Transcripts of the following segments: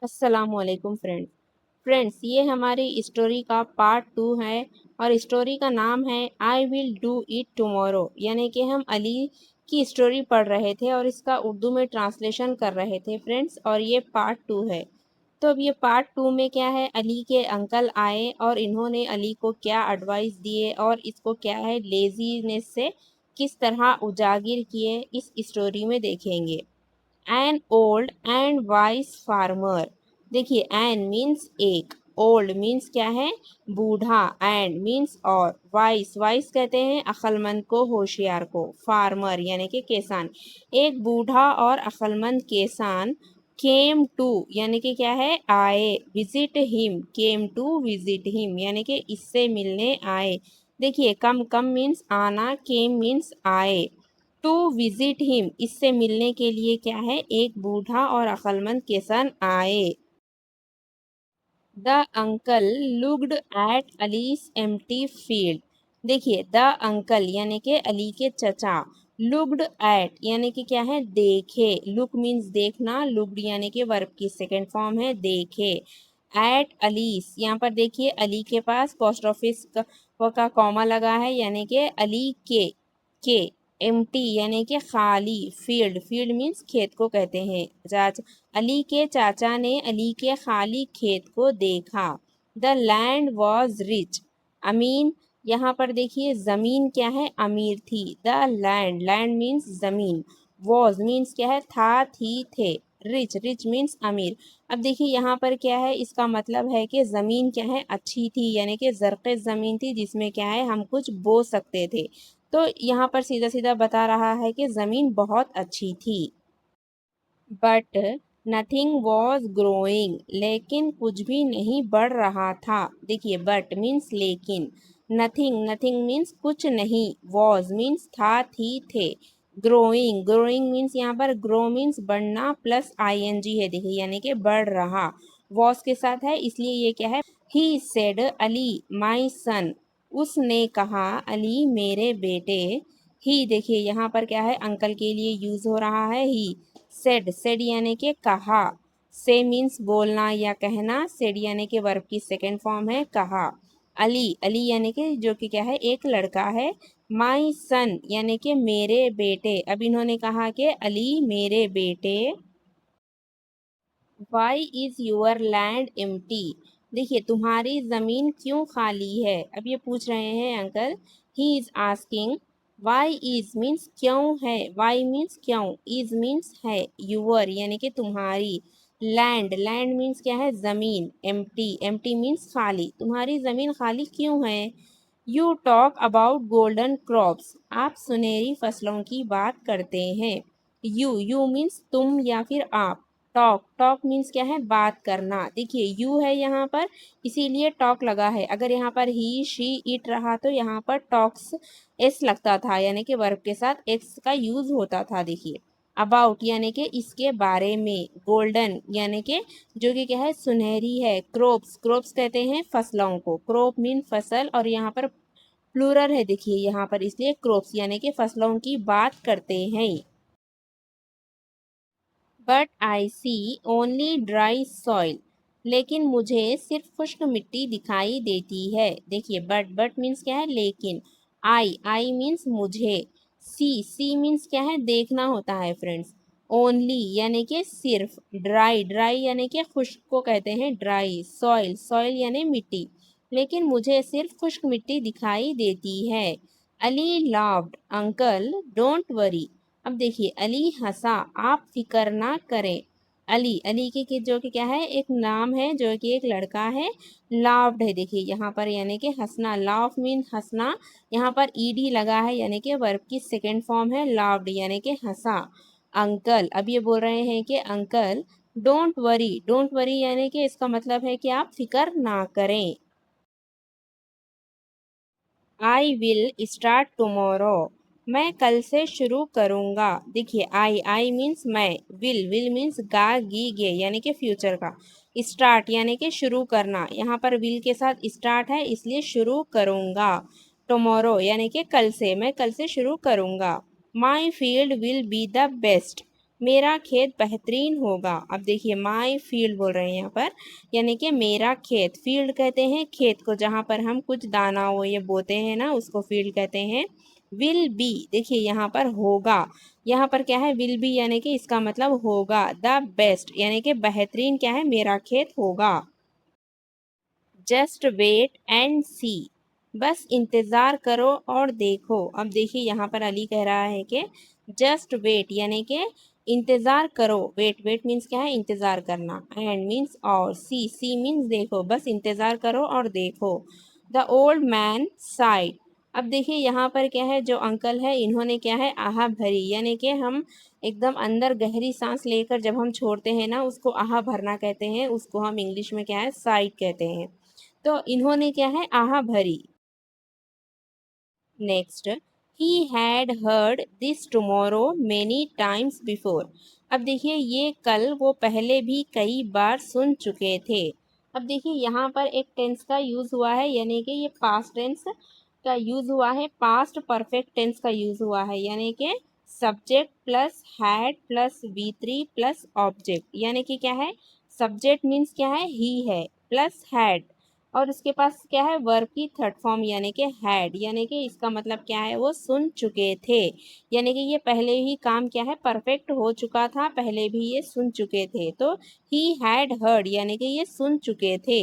अस्सलामुअलैकुम फ्रेंड्स, ये हमारी स्टोरी का पार्ट 2 है और स्टोरी का नाम है I will do it tomorrow. यानी कि हम अली की स्टोरी पढ़ रहे थे और इसका उर्दू में ट्रांसलेशन कर रहे थे फ्रेंड्स, और ये पार्ट 2 है। तो अब ये पार्ट 2 में क्या है, अली के अंकल आए और इन्होंने अली को क्या एडवाइस दिए और इसको क्या है लेजीनेस से किस तरह उजागिर किए, इस स्टोरी में देखेंगे। An old and vice farmer. देखिए, एन मीन्स एक, ओल्ड मीन्स क्या है बूढ़ा, एंड मीन्स और, वाइस वाइस कहते हैं अक्लमंद को, होशियार को, फार्मर यानी कि किसान। एक बूढ़ा और अक्लमंद किसान केम टू यानी कि क्या है आए, visit him, came to visit him यानी कि इससे मिलने आए। देखिए, कम कम मीन्स आना, केम मीन्स आए, टू विजिट हिम इससे मिलने के लिए क्या है एक बूढ़ा और अक्लमंद किसान आए। The uncle looked at Ali's empty field. देखिए, द अंकल यानी कि अली के चचा, लुक्ड एट यानी कि क्या है देखे, लुक मीन्स देखना, लुक्ड यानी कि वर्ब की सेकंड फॉर्म है देखे। एट अलीस, यहाँ पर देखिए अली के पास पोस्ट ऑफिस का कॉमा लगा है यानी कि अली के एम्प्टी यानी कि खाली, फील्ड फील्ड मीन्स खेत को कहते हैं। अली के चाचा ने अली के खाली खेत को देखा। द लैंड वॉज रिच, अमीन, यहाँ पर देखिए जमीन क्या है अमीर थी। द लैंड, लैंड मीन्स जमीन, वॉज मीन्स क्या है था, थी, थे, रिच, रिच मीन्स अमीर। अब देखिए यहाँ पर क्या है, इसका मतलब है कि ज़मीन क्या है अच्छी थी, यानी कि ज़रक़े ज़मीन थी जिसमें क्या है हम कुछ बो सकते थे। तो यहाँ पर सीधा सीधा बता रहा है कि ज़मीन बहुत अच्छी थी। बट नथिंग वॉज ग्रोइंग, लेकिन कुछ भी नहीं बढ़ रहा था। देखिए, बट मीन्स लेकिन, नथिंग, नथिंग मीन्स कुछ नहीं, वॉज मीन्स था, थी, थे, ग्रोइंग, ग्रोइंग मीन्स यहाँ पर ग्रो मीन्स बढ़ना प्लस आईएनजी है, देखिए यानी कि बढ़ रहा, वॉज के साथ है इसलिए ये क्या है। ही सेड अली माई सन, उसने कहा अली मेरे बेटे। ही देखिए यहाँ पर क्या है अंकल के लिए यूज हो रहा है ही। सेड, सेड यानी कि कहा, से मीन्स बोलना या कहना, सेड यानी कि वर्ब की सेकंड फॉर्म है कहा। अली, अली यानी कि जो कि क्या है एक लड़का है। माई सन यानी कि मेरे बेटे। अब इन्होंने कहा कि अली मेरे बेटे, why is your land empty. देखिए, तुम्हारी जमीन क्यों खाली है, अब ये पूछ रहे हैं uncle. He is asking, why is means क्यों है, वाई मीन्स क्यों, इज मीन्स है, यूअर यानी कि तुम्हारी, लैंड, लैंड मीन्स क्या है जमीन, एम्प्टी, एम्प्टी मीन्स खाली, तुम्हारी जमीन खाली क्यों है। You talk about golden crops, आप सुनहरी फसलों की बात करते हैं। यू मीन्स तुम या फिर आप, टॉक, टॉक मीन्स क्या है बात करना। देखिए, यू है यहाँ पर इसीलिए टॉक लगा है, अगर यहाँ पर ही, शी, इट रहा तो यहाँ पर टॉक्स एस लगता था यानी कि वर्ब के साथ एक्स का यूज होता था। देखिए, अबाउट यानी कि इसके बारे में, गोल्डन यानी कि जो कि क्या है सुनहरी है, क्रोप्स, क्रोप्स कहते हैं फसलों को, क्रोप मीन फसल, और यहाँ पर प्लूरल है देखिए यहाँ पर इसलिए क्रोप्स यानी कि फसलों की बात करते हैं। But I see only dry soil, लेकिन मुझे सिर्फ खुश्क मिट्टी दिखाई देती है। देखिए, बट मीन्स क्या है लेकिन, आई मीन्स मुझे, सी मीन्स क्या है देखना होता है फ्रेंड्स, ओनली यानी कि सिर्फ, ड्राई, ड्राई यानी कि खुश्क को कहते हैं ड्राई, सॉइल, सॉइल यानी मिट्टी, लेकिन मुझे सिर्फ खुश्क मिट्टी दिखाई देती है। Ali laughed, uncle don't worry. अब देखिए, अली हंसा, आप फिक्र ना करें। अली, अली के जो कि क्या है एक नाम है जो कि एक लड़का है। लाफ्ड है देखिए यहाँ पर यानी कि हंसना, लाफ मीन हंसना, यहाँ पर ईडी लगा है यानी कि वर्ब की सेकंड फॉर्म है लाफ्ड यानी कि हंसा। अंकल, अब ये बोल रहे हैं कि uncle don't worry, don't worry यानी कि इसका मतलब है कि आप फिक्र ना करें। आई विल स्टार्ट टुमारो, मैं कल से शुरू करूँगा। देखिए, आई मीन्स मैं, विल मीन्स गा, गी, गे यानी कि फ्यूचर का, स्टार्ट यानी कि शुरू करना, यहाँ पर विल के साथ स्टार्ट है इसलिए शुरू करूँगा। टुमारो यानी कि कल से, मैं कल से शुरू करूँगा। My field will be the best, मेरा खेत बेहतरीन होगा। अब देखिए माई फील्ड बोल रहे हैं यहाँ पर, यानी कि मेरा खेत। फील्ड कहते हैं खेत को जहाँ पर हम कुछ दाना वो ये बोते हैं ना, उसको फील्ड कहते हैं। विल बी, देखिए यहाँ पर होगा, यहाँ पर क्या है विल बी, यानी कि इसका मतलब होगा। द बेस्ट यानी कि बेहतरीन क्या है, मेरा खेत होगा। जस्ट वेट एंड सी, बस इंतज़ार करो और देखो। अब देखिए यहाँ पर अली कह रहा है कि जस्ट वेट यानी कि इंतज़ार करो। वेट, वेट मीन्स क्या है, इंतज़ार करना। एंड मीन्स और, सी मीन्स देखो, बस इंतज़ार करो और देखो। द ओल्ड मैन साइड, अब देखिए यहाँ पर क्या है, जो अंकल है इन्होंने क्या है, आहा भरी, यानी कि हम एकदम अंदर गहरी सांस लेकर जब हम छोड़ते हैं ना, उसको आहा भरना कहते हैं, उसको हम इंग्लिश में क्या है, साइड कहते हैं। तो इन्होंने क्या है, आहा भरी। Next, he had heard this tomorrow many times before, अब देखिए ये कल वो पहले भी कई बार सुन चुके थे। अब देखिए यहाँ पर एक टेंस का यूज हुआ है, यानी कि ये पास्ट टेंस का यूज हुआ है, पास्ट परफेक्ट टेंस का यूज हुआ है, यानी कि subject plus had plus V3 plus object, यानी कि क्या है, सब्जेक्ट मीन्स क्या है, ही है, प्लस हैड, और उसके पास क्या है, वर्ब की थर्ड फॉर्म यानी कि हैड, यानी कि इसका मतलब क्या है, वो सुन चुके थे, यानी कि ये पहले ही काम क्या है, परफेक्ट हो चुका था, पहले भी ये सुन चुके थे। तो ही हैड हर्ड यानी कि ये सुन चुके थे।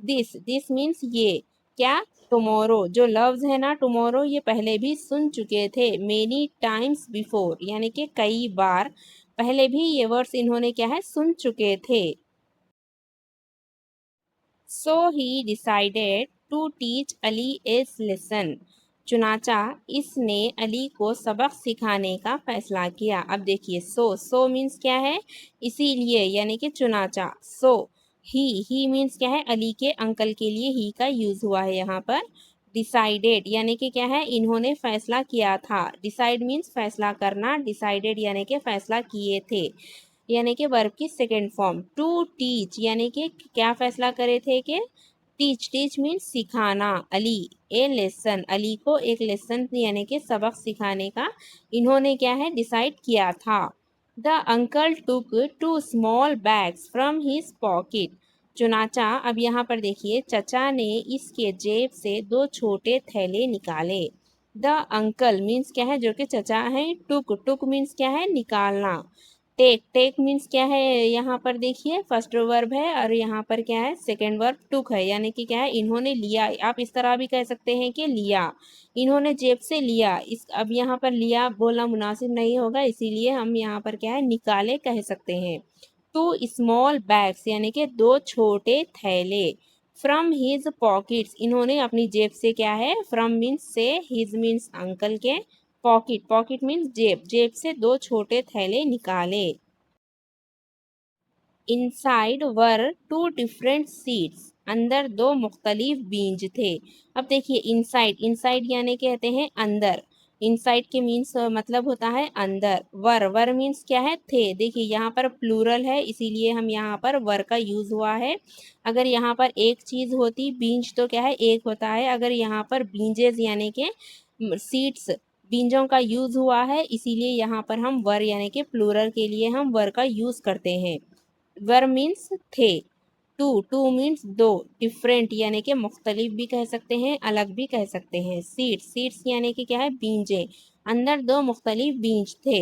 दिस मीन्स ये, क्या, टुमारो, जो लफ्ज है ना टुमारो, ये पहले भी सुन चुके थे। मेनी टाइम्स बिफोर यानी कि कई बार पहले भी ये वर्ड्स इन्होंने क्या है, सुन चुके थे। So he decided to teach Ali his lesson. चुनाचा, इसने अली को सबक सिखाने का फैसला किया। अब देखिए सो मीन्स क्या है, इसीलिए, यानी कि चुनाचा। सो ही मीन्स क्या है, अली के अंकल के लिए ही का यूज हुआ है यहाँ पर। डिसाइडेड यानी कि क्या है, इन्होंने फैसला किया था। डिसाइड मीन्स फैसला करना, डिसाइडेड यानी कि फैसला किए थे, यानी कि वर्ब की सेकेंड फॉर्म। टू टीच यानी कि क्या फैसला करे थे कि टीच मीन्स सिखाना, अली ए लेसन, अली को एक लेसन यानी कि सबक सिखाने का इन्होंने क्या है, डिसाइड किया था। The uncle took 2 small bags from his pocket. चुनाचा, अब यहाँ पर देखिए चचा ने इसके जेब से 2 छोटे थैले निकाले। द अंकल मीन्स क्या है, जो कि चचा है। टुक मीन्स क्या है, निकालना। टेक मीन्स क्या है, यहाँ पर देखिए फर्स्ट वर्ब है और यहाँ पर क्या है, सेकंड वर्ब टुक है, यानी कि क्या है, इन्होंने लिया। आप इस तरह भी कह सकते हैं कि लिया, इन्होंने जेब से लिया। इस अब यहाँ पर लिया बोलना मुनासिब नहीं होगा, इसीलिए हम यहाँ पर क्या है, निकाले कह सकते हैं। 2 स्मॉल बैग्स यानी कि 2 छोटे थैले। फ्रॉम हिज पॉकेट्स, इन्होंने अपनी जेब से क्या है, फ्रॉम मीन्स से, हिज मीन्स अंकल के, पॉकेट मीन्स जेब, जेब से 2 छोटे थैले निकाले। इनसाइड वर 2 डिफरेंट सीट्स, अंदर 2 मुख्तलिफ बींज थे। अब देखिए इनसाइड यानी कहते हैं अंदर, इनसाइड के मीन्स मतलब होता है अंदर। वर मीन्स क्या है, थे। देखिए यहाँ पर प्लूरल है, इसीलिए हम यहाँ पर वर का यूज हुआ है। अगर यहाँ पर एक चीज होती, बींज तो क्या है, एक होता है। अगर यहाँ पर बींजेस यानी के सीट्स, बींजों का यूज हुआ है, इसीलिए यहाँ पर हम वर यानी कि प्लूरल के लिए हम वर का यूज करते हैं। वर मीन्स थे। टू मीन्स 2, डिफरेंट यानी कि मुख्तलिफ भी कह सकते हैं, अलग भी कह सकते हैं। सीड्स यानी कि क्या है, बींजे, अंदर 2 मुख्तलिफ बीज थे।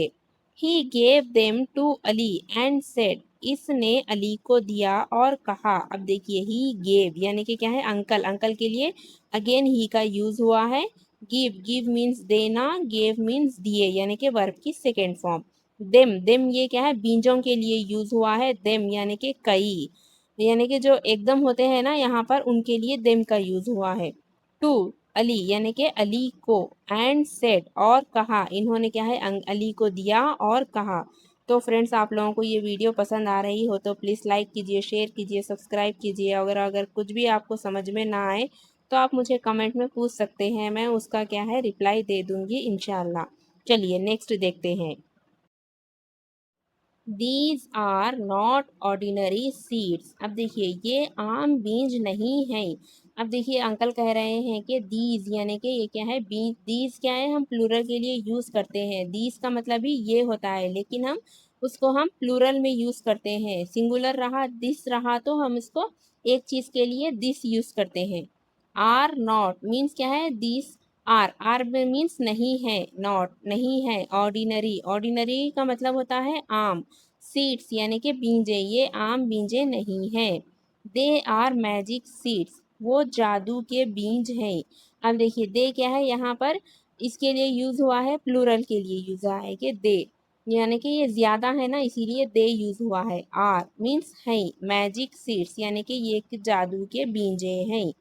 He gave them to Ali and said, इसने अली को दिया और कहा। अब देखिए ही गेव यानी कि क्या है, अंकल के लिए अगेन ही का यूज हुआ है। गिव मीन्स देना, गेव मीन्स दिए, यानी कि वर्ब की सेकेंड फॉर्म। देम ये क्या है, बीजों के लिए यूज हुआ है। देम यानी कि कई, यानी कि जो एकदम होते हैं ना, यहाँ पर उनके लिए देम का यूज हुआ है। टू अली यानी कि अली को, एंड सेड और कहा, इन्होंने क्या है, अली को दिया और कहा। तो फ्रेंड्स, आप लोगों को ये वीडियो पसंद आ रही हो तो प्लीज़ लाइक कीजिए, शेयर कीजिए, सब्सक्राइब कीजिए। अगर अगर कुछ भी आपको समझ में ना आए तो आप मुझे कमेंट में पूछ सकते हैं, मैं उसका क्या है, रिप्लाई दे दूंगी इंशाल्लाह। चलिए नेक्स्ट देखते हैं। These are not ordinary seeds, अब देखिए ये आम बीज नहीं है। अब देखिए अंकल कह रहे हैं कि दीज यानी कि ये क्या है, बीज। दीज क्या है, हम प्लूरल के लिए यूज करते हैं, दीज का मतलब ही ये होता है, लेकिन हम उसको हम प्लूरल में यूज करते हैं। सिंगुलर रहा, दिस रहा, तो हम इसको एक चीज के लिए दिस यूज करते हैं। आर नॉट मीन्स क्या है, दिस आर मीन्स नहीं है, नॉट नहीं है। ऑर्डिनरी, ऑर्डिनरी का मतलब होता है आम। सीड्स यानी कि बीजे, ये आम बीजे नहीं है। दे आर मैजिक सीड्स, वो जादू के बीज हैं। अब देखिए दे क्या है यहाँ पर, इसके लिए यूज हुआ है, प्लूरल के लिए यूज हुआ है कि दे, यानी कि ये ज्यादा है ना, इसीलिए दे यूज हुआ है। आर मीन्स है, मैजिक सीड्स यानी कि ये एक जादू के बीजे हैं।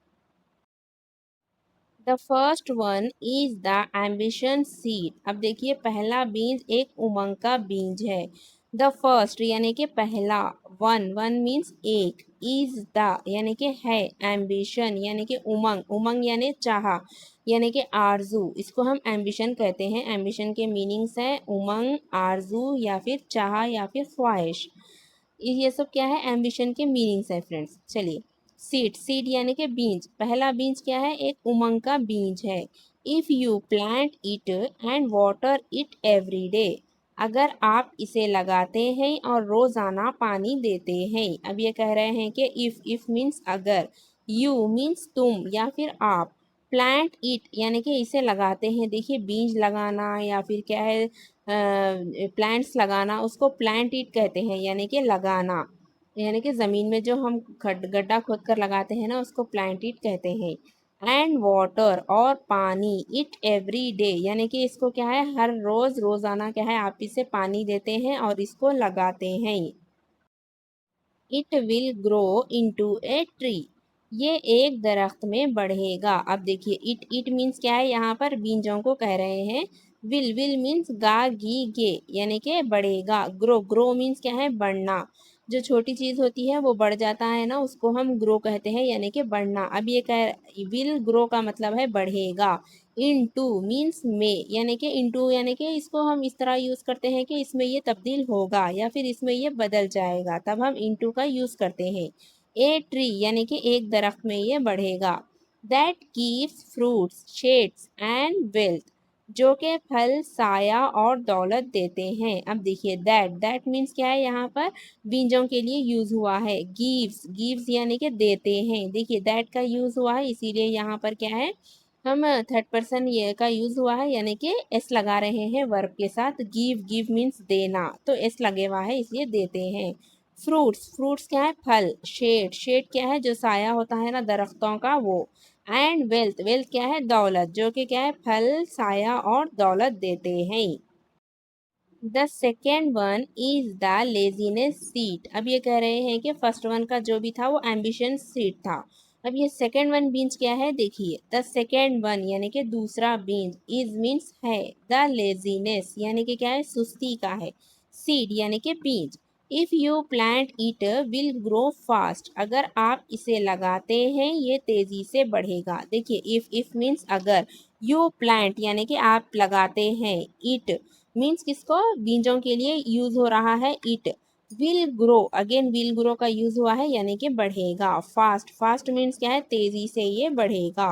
The first one is the ambition seed. अब देखिए पहला बीज एक उमंग का बीज है। द फर्स्ट यानी कि पहला, वन वन मीन्स एक, इज द यानी कि है, एम्बिशन यानी कि उमंग, उमंग यानी चाह यानी कि आरजू, इसको हम एम्बिशन कहते हैं। एम्बिशन के मीनिंग्स है उमंग, आरजू या फिर चाह या फिर ख्वाहिश। ये सब क्या है, एम्बिशन के मीनिंग्स है फ्रेंड्स। चलिए सीड, सीड यानी कि बीज, पहला बीज क्या है, एक उमंग का बीज है। If you plant it and water it every day, अगर आप इसे लगाते हैं और रोजाना पानी देते हैं। अब ये कह रहे हैं कि इफ मीन्स अगर, यू मीन्स तुम या फिर आप, प्लांट इट यानी कि इसे लगाते हैं। देखिए बीज लगाना या फिर क्या है, प्लांट्स लगाना, उसको प्लांट इट कहते हैं, यानी कि लगाना, यानी कि ज़मीन में जो हम गड्ढा खोद कर लगाते हैं ना, उसको प्लांट इट कहते हैं। एंड वाटर और पानी, इट एवरी डे यानी कि इसको क्या है, हर रोज़ रोज़ाना क्या है, आप इसे पानी देते हैं और इसको लगाते हैं। It will grow into a tree, ये एक दरख्त में बढ़ेगा। अब देखिए इट मीन्स क्या है, यहाँ पर बीजों को कह रहे हैं। विल मीन्स गा गी गे यानी कि बढ़ेगा। ग्रो मीन्स क्या है, बढ़ना। जो छोटी चीज होती है वो बढ़ जाता है ना, उसको हम ग्रो कहते हैं, यानी कि बढ़ना। अब ये कह, विल ग्रो का मतलब है बढ़ेगा। इनटू मीन्स में, यानी कि इनटू यानी कि इसको हम इस तरह यूज करते हैं कि इसमें ये तब्दील होगा या फिर इसमें ये बदल जाएगा, तब हम इनटू का यूज करते हैं। ए ट्री यानी कि एक दरख्त में ये बढ़ेगा। That gives fruits shades and wealth, जो के फल साया और दौलत देते हैं। अब देखिए दैट मीन्स क्या है, यहाँ पर बीजों के लिए यूज हुआ है। गिव्स यानी कि देते हैं। देखिए दैट का यूज हुआ है, इसीलिए यहाँ पर क्या है, हम थर्ड पर्सन ये का यूज हुआ है, यानी कि एस लगा रहे हैं वर्ब के साथ। गिव मीन्स देना, तो एस लगे हुआ है इसलिए देते हैं। फ्रूट्स क्या है, फल। शेड क्या है, जो साया होता है ना दरख्तों का, वो। एंड वेल्थ क्या है, दौलत, जो कि क्या है, फल साया और दौलत देते हैं। The second one is the laziness seat. अब ये कह रहे हैं कि फर्स्ट वन का जो भी था वो एम्बिशन सीट था। अब ये सेकेंड वन बीन्स क्या है, देखिए द सेकेंड वन यानी कि दूसरा बीन्स, इज मीन्स है, द लेजीनेस यानी कि क्या है, सुस्ती का है। सीड यानी कि बीज। If you plant it will grow fast, अगर आप इसे लगाते हैं ये तेजी से बढ़ेगा। देखिए इफ मीन्स अगर, यू प्लांट यानी कि आप लगाते हैं, इट मीन्स किसको, बीजों के लिए यूज हो रहा है it. Will grow, again will grow का यूज हुआ है, यानी कि बढ़ेगा। फास्ट मीन्स क्या है, तेजी से ये बढ़ेगा।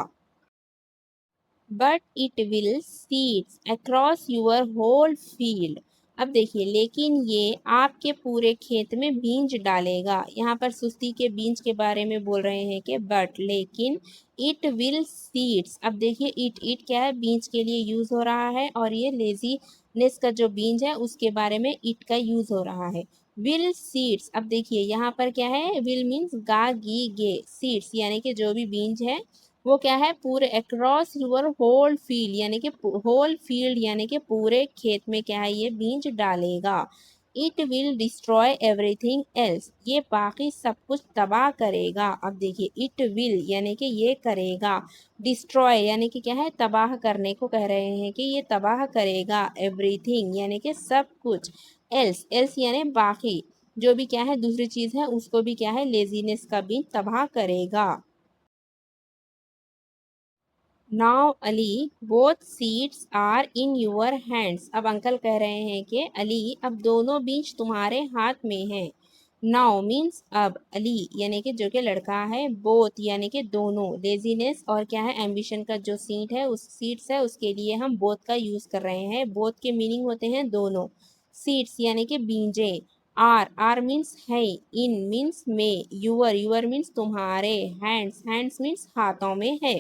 But it will seeds across your whole field. अब देखिए लेकिन ये आपके पूरे खेत में बीज डालेगा। यहाँ पर सुस्ती के बीज के बारे में बोल रहे हैं कि बट लेकिन, इट विल सीड्स। अब देखिए इट क्या है, बीज के लिए यूज हो रहा है, और ये लेजीनेस का जो बीज है उसके बारे में इट का यूज हो रहा है। विल सीड्स, अब देखिए यहाँ पर क्या है, विल मीन्स गा गी गे, सीड्स यानी कि जो भी बीज है वो क्या है, पूरे अक्रॉस यूर होल फील्ड, यानी कि होल फील्ड यानी कि पूरे खेत में क्या है, ये बीज डालेगा। It will destroy everything else, ये बाकी सब कुछ तबाह करेगा। अब देखिए इट विल यानी कि ये करेगा, डिस्ट्रॉय यानी कि क्या है, तबाह करने को कह रहे हैं कि ये तबाह करेगा, एवरीथिंग यानी कि सब कुछ, एल्स यानी बाकी, जो भी क्या है दूसरी चीज है उसको भी क्या है, लेजीनेस का भी तबाह करेगा। Now Ali both seats are in your hands. अब अंकल कह रहे हैं कि अली अब दोनों बीज तुम्हारे हाथ में हैं। नाउ मीन्स अब, अली यानी कि जो कि लड़का है, बोथ यानी कि दोनों, लेजीनेस और क्या है, एम्बिशन का जो सीट है, उस सीट्स है उसके लिए हम बोथ का यूज कर रहे हैं। बोथ के मीनिंग होते हैं दोनों। सीड्स यानी कि बीजे, आर मीन्स है, इन मीन्स में, यूअर मीन्स तुम्हारे, हैंड्स मीन्स हाथों में है।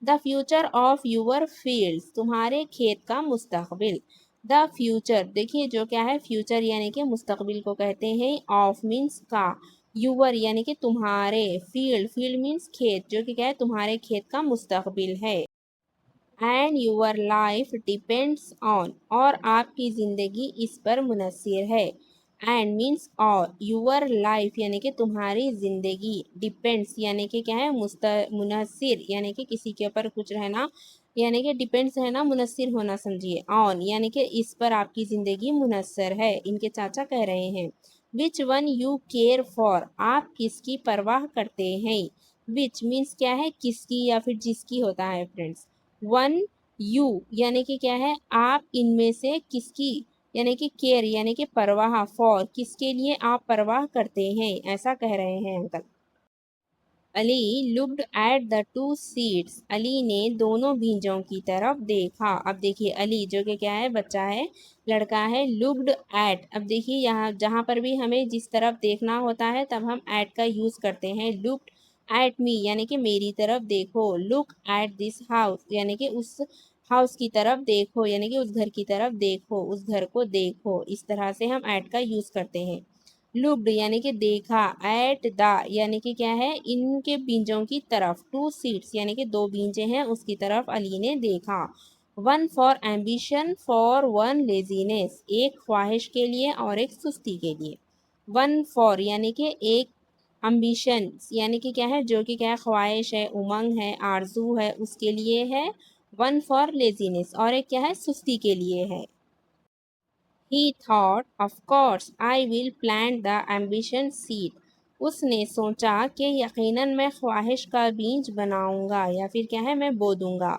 The future of your fields, तुम्हारे खेत का मुस्तकबिल। द फ्यूचर देखिए जो क्या है, फ्यूचर यानी कि मुस्तकबिल को कहते हैं, ऑफ मीन्स का, यूअर यानी कि तुम्हारे, फील्ड मीन्स खेत, जो कि क्या है तुम्हारे खेत का मुस्तकबिल है। And your life depends on, और आपकी ज़िंदगी इस पर मुनहसर है। एंड मीन्स और, यूअर लाइफ यानी कि तुम्हारी ज़िंदगी, डिपेंड्स यानी कि क्या है मुनहसर यानी कि किसी के ऊपर कुछ रहना, यानी कि डिपेंड्स रहना, मुनहसर होना समझिए। ऑन यानी कि इस पर आपकी ज़िंदगी मुनहसर है, इनके चाचा कह रहे हैं। Which one you care for, आप किसकी परवाह करते हैं। विच मीन्स क्या है, किसकी या फिर जिसकी होता है फ्रेंड्स। वन यू यानी कि क्या है, आप इनमें से किसकी, यानी कि केयर यानी कि परवाह, फॉर किसके लिए आप परवाह करते हैं, ऐसा कह रहे हैं uncle. Ali looked at the two seeds, Ali ने दोनों बीजों की तरफ देखा। अब देखिए अली जो कि क्या है, बच्चा है, लड़का है, लुक्ड एट, अब देखिए यहाँ जहाँ पर भी हमें जिस तरफ देखना होता है तब हम एट का यूज़ करते हैं। लुक्ड एट मी यानी कि मेरी तरफ देखो, लुक एट दिस हाउस यानी कि उस हाउस की तरफ देखो, यानी कि उस घर की तरफ देखो, उस घर को देखो, इस तरह से हम एट का यूज़ करते हैं। लुक्ड यानी कि देखा, एट द यानी कि क्या है, इनके बीजों की तरफ, टू सीड्स यानी कि दो बीजे हैं उसकी तरफ अली ने देखा। One for ambition, for one laziness, एक ख्वाहिश के लिए और एक सुस्ती के लिए। वन फॉर यानी कि एक, अम्बिशन यानी कि क्या है, जो कि क्या है ख्वाहिश है, उमंग है, आरजू है, उसके लिए है। वन फॉर लेजीनेस, और एक क्या है, सुस्ती के लिए है। He thought, of course, I will plant the ambition seed. उसने सोचा कि यकीनन मैं ख्वाहिश का बीज बनाऊंगा या फिर क्या है मैं बो दूंगा।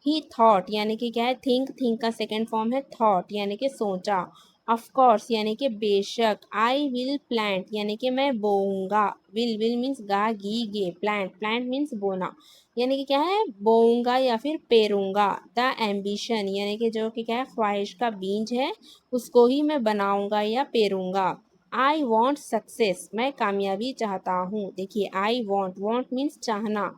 He thought यानी कि क्या है, थिंक का सेकेंड फॉर्म है थॉट यानी कि सोचा। ऑफ कोर्स यानी कि बेशक। आई विल प्लांट यानी कि मैं बोऊंगा। विल मीन्स गा गी गे, प्लांट मीन्स बोना, यानी कि क्या है बोऊंगा या फिर पेरूंगा। द एम्बिशन यानी कि जो कि क्या है ख्वाहिश का बीज है, उसको ही मैं बनाऊंगा या पेरूंगा। आई वॉन्ट सक्सेस, मैं कामयाबी चाहता हूँ। देखिए आई वॉन्ट मीन्स चाहना,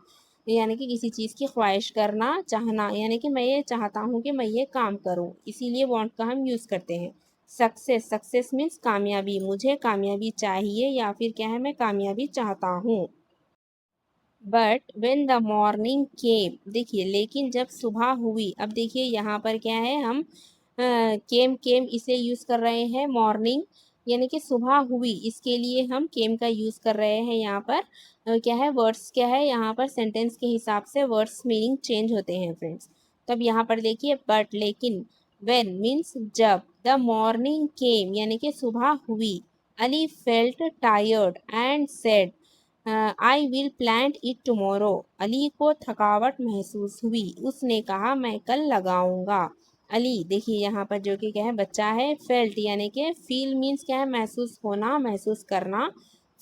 यानी कि किसी चीज़ की ख्वाहिश करना, चाहना, यानी कि मैं ये चाहता हूँ कि मैं ये काम करूँ, इसीलिए वॉन्ट का हम यूज़ करते हैं। सक्सेस मीन्स कामयाबी, मुझे कामयाबी चाहिए या फिर क्या है मैं कामयाबी चाहता हूँ। बट वेन द मॉर्निंग केम, देखिए लेकिन जब सुबह हुई, अब देखिए यहाँ पर क्या है, हम केम इसे यूज़ कर रहे हैं, मॉर्निंग यानी कि सुबह हुई, इसके लिए हम केम का यूज़ कर रहे हैं यहाँ पर। क्या है वर्ड्स, क्या है यहाँ पर सेंटेंस के हिसाब से वर्ड्स मीनिंग चेंज होते हैं फ्रेंड्स। तब यहाँ पर देखिए बट लेकिन, वेन मीन्स जब, द मॉर्निंग केम यानी कि सुबह हुई, Ali felt tired and said I will plant it tomorrow, Ali को थकावट महसूस हुई, उसने कहा मैं कल लगाऊंगा। अली देखिए यहाँ पर जो कि क्या है बच्चा है, फेल्ट यानी कि फील मीन्स क्या है महसूस होना, महसूस करना।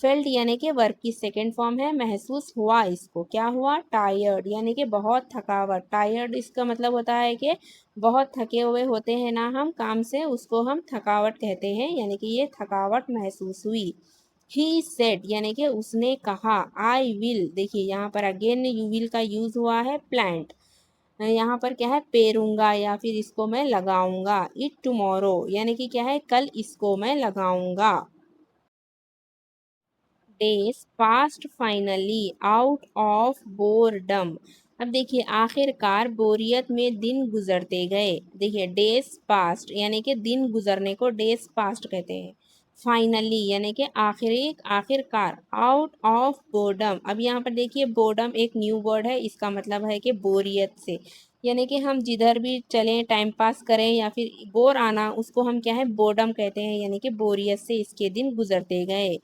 फेल्ट यानी कि वर्ब की सेकेंड फॉर्म है, महसूस हुआ, इसको क्या हुआ, टायर्ड यानी कि बहुत थकावट। टायर्ड इसका मतलब होता है कि बहुत थके हुए होते हैं ना हम काम से, उसको हम थकावट कहते हैं, यानी कि ये थकावट महसूस हुई। ही सेड यानी कि उसने कहा। आई विल देखिए यहाँ पर अगेन यू विल का यूज हुआ है, प्लांट, यहाँ पर क्या है पेरूंगा या फिर इसको मैं लगाऊंगा। इट टुमारो यानी कि क्या है कल इसको मैं लगाऊंगा। Days past finally out of boredom, अब देखिए आखिरकार बोरियत में दिन गुजरते गए। देखिए डेज पास्ट यानी कि दिन गुजरने को डेज पास्ट कहते हैं। फाइनली यानी कि आखिरकार। आउट ऑफ बोर्डम, अब यहाँ पर देखिए बोर्डम एक न्यू वर्ड है, इसका मतलब है कि बोरियत से, यानी कि हम जिधर भी चलें टाइम पास करें या फिर बोर आना, उसको हम क्या है बोर्डम कहते हैं, यानी कि बोरियत से इसके दिन गुजरते गए।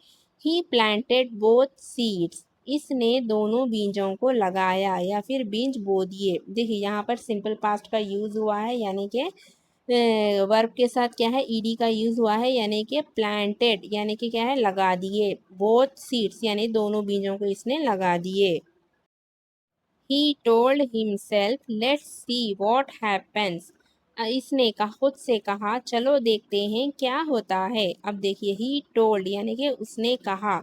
ही प्लांटेड बोथ सीड्स, इसने दोनों बीजों को लगाया या फिर बीज बो दिए। देखिए यहाँ पर सिंपल पास्ट का यूज हुआ है, यानी कि वर्ब के साथ क्या है ईडी का यूज हुआ है, यानी कि प्लांटेड यानी कि क्या है लगा दिए, बोथ सीड्स यानी दोनों बीजों को इसने लगा दिए। He told himself let's see what happens, इसने कहा, खुद से कहा, चलो देखते हैं क्या होता है। अब देखिए, ही टोल्ड यानी कि उसने कहा,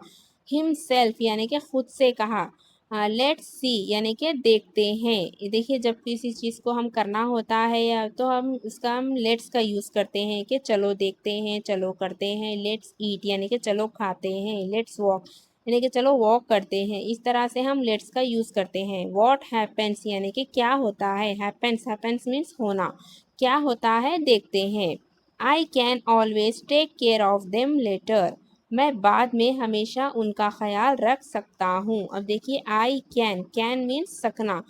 हिमसेल्फ यानी कि खुद से कहा, लेट्स सी यानी कि देखते हैं। ये देखिए, जब किसी चीज़ को हम करना होता है या तो हम लेट्स का यूज़ करते हैं कि चलो देखते हैं, चलो करते हैं। लेट्स ईट यानी कि चलो खाते हैं। लेट्स वॉक यानी कि चलो वॉक करते हैं। इस तरह से हम लेट्स का यूज़ करते हैं। वॉट हैपेंस यानी कि क्या होता है। हैपेंस, हैपेंस मीन्स होना, क्या होता है देखते हैं। I can always take care of them later, मैं बाद में हमेशा उनका ख्याल रख सकता हूँ। अब देखिए, आई कैन, कैन मीन्स सकना,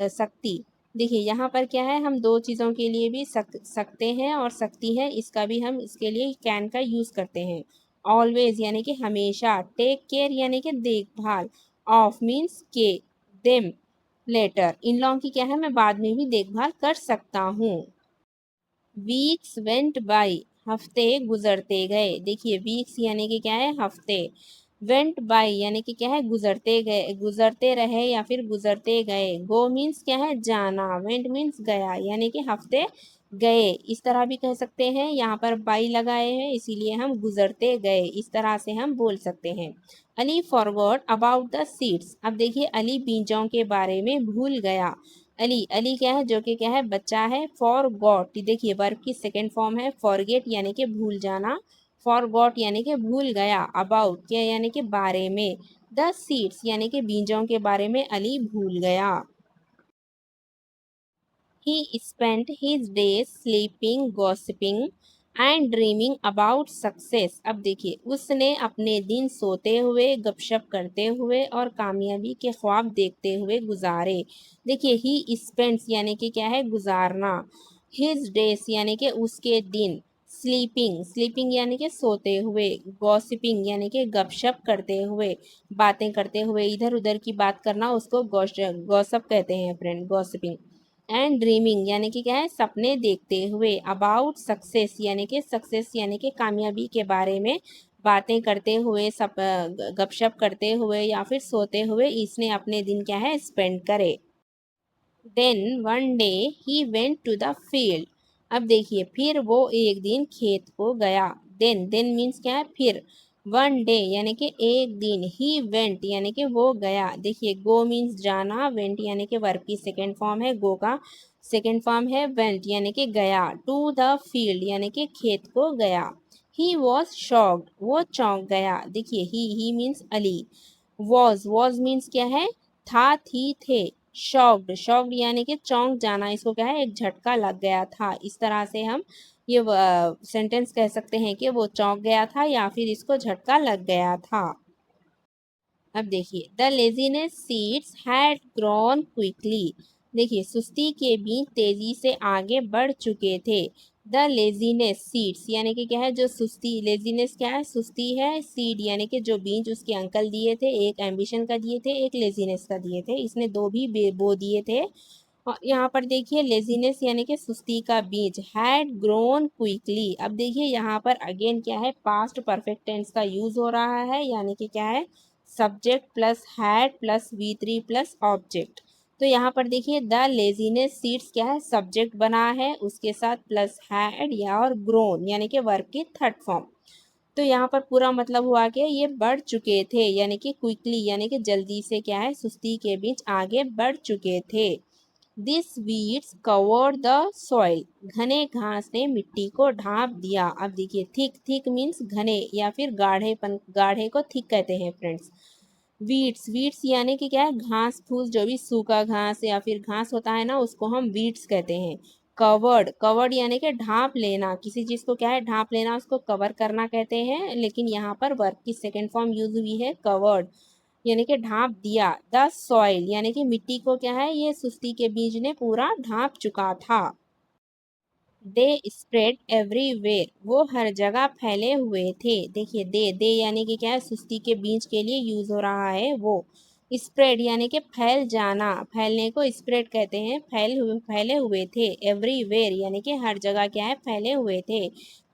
सकती। देखिए यहाँ पर क्या है, हम दो चीज़ों के लिए भी सकते हैं और सकती है, इसका भी हम इसके लिए कैन का यूज़ करते हैं। ऑलवेज यानी कि हमेशा, टेक केयर यानी कि देखभाल, ऑफ मीन्स के, देम लेटर इन लोगों की क्या है, मैं बाद में भी देखभाल कर सकता हूँ। वीक्स वेंट बाई, हफ्ते गुजरते गए। देखिए, वीक्स यानी कि क्या है, हफ्ते। वेंट बाई यानी कि क्या है, गुजरते गए, गुजरते रहे या फिर गुजरते गए। गो मीन्स क्या है, जाना। वेंट मीन्स गया, यानी कि हफ्ते गए, इस तरह भी कह सकते हैं। यहाँ पर बाई लगाए हैं इसीलिए हम गुजरते गए, इस तरह से हम बोल सकते हैं। Ali forgot about the seeds, अब देखिए, अली बीजों के बारे में भूल गया। अली, अली क्या है, जो कि क्या है, बच्चा है। फॉर गॉट, देखिए वर्ब की सेकेंड फॉर्म है। फॉरगेट यानी कि भूल जाना, फॉर गॉट यानी कि भूल गया, अबाउट क्या यानी कि बारे में, द सीड्स यानी कि बीजों के बारे में अली भूल गया। He spent his days sleeping, gossiping and dreaming about success. अब देखिए, उसने अपने दिन सोते हुए, गपशप करते हुए और कामयाबी के ख्वाब देखते हुए गुजारे। देखिए, ही स्पेंड्स यानी कि क्या है, गुजारना। हिज डेज यानी कि उसके दिन। स्लीपिंग, स्लीपिंग यानी कि सोते हुए। गॉसिपिंग यानी कि गपशप करते हुए, बातें करते हुए, इधर उधर की बात करना, उसको गॉसप कहते हैं फ्रेंड, गॉसिपिंग। एंड ड्रीमिंग यानी कि क्या है, सपने देखते हुए। अबाउट सक्सेस यानी कि सक्सेस यानी कि कामयाबी के बारे में बातें करते हुए, गपशप करते हुए या फिर सोते हुए इसने अपने दिन क्या है, स्पेंड करे। Then one day he went to the field, अब देखिए, फिर वो एक दिन खेत को गया। देन, देन मीन्स क्या है, फिर। वन डे यानी कि एक दिन, ही वेंट यानी कि वो गया। देखिए, गो मीन्स जाना, वेंट यानी कि वर्ब की सेकेंड फॉर्म है, गो का सेकेंड फॉर्म है वेंट यानी कि गया। टू द फील्ड यानी कि खेत को गया। ही वॉज शॉक्ड, वो चौंक गया। देखिए, ही मीन्स अली। वॉज मीन्स क्या है, था, थी, थे। शॉक्ड, शॉक्ड यानी कि चौंक जाना, इसको क्या है, एक झटका लग गया था। इस तरह से हम ये सेंटेंस कह सकते हैं कि वो चौंक गया था या फिर इसको झटका लग गया था। अब देखिए, the laziness seeds had grown quickly, देखिए, सुस्ती के बीज तेजी से आगे बढ़ चुके थे। द लेजीनेस सीड्स यानी कि क्या है, जो सुस्ती, लेजीनेस क्या है, सुस्ती है। सीड यानी कि जो बीज उसके अंकल दिए थे, एक एम्बिशन का दिए थे, एक लेजीनेस का दिए थे, इसने दो भी बो दिए थे। और यहाँ पर देखिए, लेजीनेस यानी कि सुस्ती का बीज, हैड ग्रोन क्विकली। अब देखिए, यहाँ पर अगेन क्या है, पास्ट परफेक्ट टेंस का यूज हो रहा है, यानी कि क्या है, subject plus had plus V3 plus object. तो यहाँ पर देखिए, द लेजीनेस सीड्स क्या है, सब्जेक्ट बना है, उसके साथ प्लस हैड या और ग्रोन यानी कि वर्ब की थर्ड फॉर्म। तो यहाँ पर पूरा मतलब हुआ कि ये बढ़ चुके थे, यानी कि क्विकली यानी कि जल्दी से क्या है, सुस्ती के बीच आगे बढ़ चुके थे। This weeds covered the soil, घने घास ने मिट्टी को ढांप दिया। अब देखिए, थिक, थिक मीन्स घने या फिर गाढ़ेपन, गाढ़े को थिक कहते हैं फ्रेंड्स। वीड्स, वीड्स यानी कि क्या है, घास फूस, जो भी सूखा घास या फिर घास होता है ना, उसको हम वीड्स कहते हैं। कवर्ड, कवर्ड यानी कि ढांप लेना, किसी चीज को क्या है, ढांप लेना, उसको कवर करना कहते हैं, लेकिन यहाँ पर वर्ब की सेकेंड फॉर्म यूज हुई है, कवर्ड यानी कि ढांप दिया। द सॉइल यानी कि मिट्टी को क्या है, ये सुस्ती के बीज ने पूरा ढांप चुका था। दे स्प्रेड एवरीवेयर, वो हर जगह फैले हुए थे। देखिए, दे यानी कि क्या है, सुस्ती के बीज के लिए यूज हो रहा है वो। स्प्रेड यानी कि फैल जाना, फैलने को स्प्रेड कहते हैं, फैले हुए थे। एवरीवेयर यानी कि हर जगह क्या है, फैले हुए थे।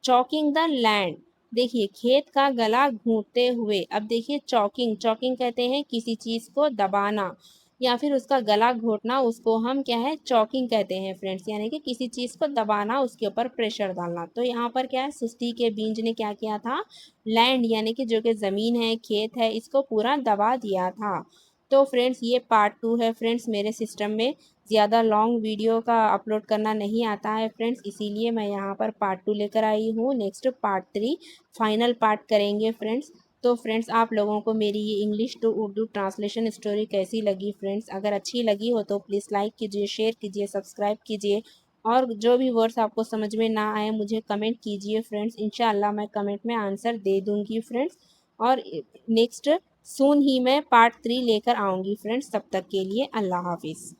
चॉकिंग द लैंड, देखिए, खेत का गला घूंटते हुए। अब देखिए, चॉकिंग, चॉकिंग कहते हैं किसी चीज को दबाना, या फिर उसका गला घोटना, उसको हम क्या है चॉकिंग कहते हैं फ्रेंड्स, यानी कि किसी चीज़ को दबाना, उसके ऊपर प्रेशर डालना। तो यहाँ पर क्या है, सुस्ती के बीज ने क्या किया था, लैंड यानी कि जो कि ज़मीन है, खेत है, इसको पूरा दबा दिया था। तो फ्रेंड्स ये पार्ट 2 है फ्रेंड्स, मेरे सिस्टम में ज़्यादा लॉन्ग वीडियो का अपलोड करना नहीं आता है फ्रेंड्स, इसीलिए मैं यहाँ पर पार्ट 2 लेकर आई हूँ। नेक्स्ट पार्ट 3 फाइनल पार्ट करेंगे फ्रेंड्स। तो फ्रेंड्स आप लोगों को मेरी ये English to Urdu translation story कैसी लगी फ्रेंड्स? अगर अच्छी लगी हो तो प्लीज़ लाइक कीजिए, शेयर कीजिए, सब्सक्राइब कीजिए, और जो भी वर्ड्स आपको समझ में ना आए मुझे कमेंट कीजिए फ्रेंड्स। इंशाल्लाह मैं कमेंट में आंसर दे दूँगी फ्रेंड्स। और नेक्स्ट सून ही मैं पार्ट 3 लेकर आऊँगी फ्रेंड्स। तब तक के लिए अल्लाह हाफिज़।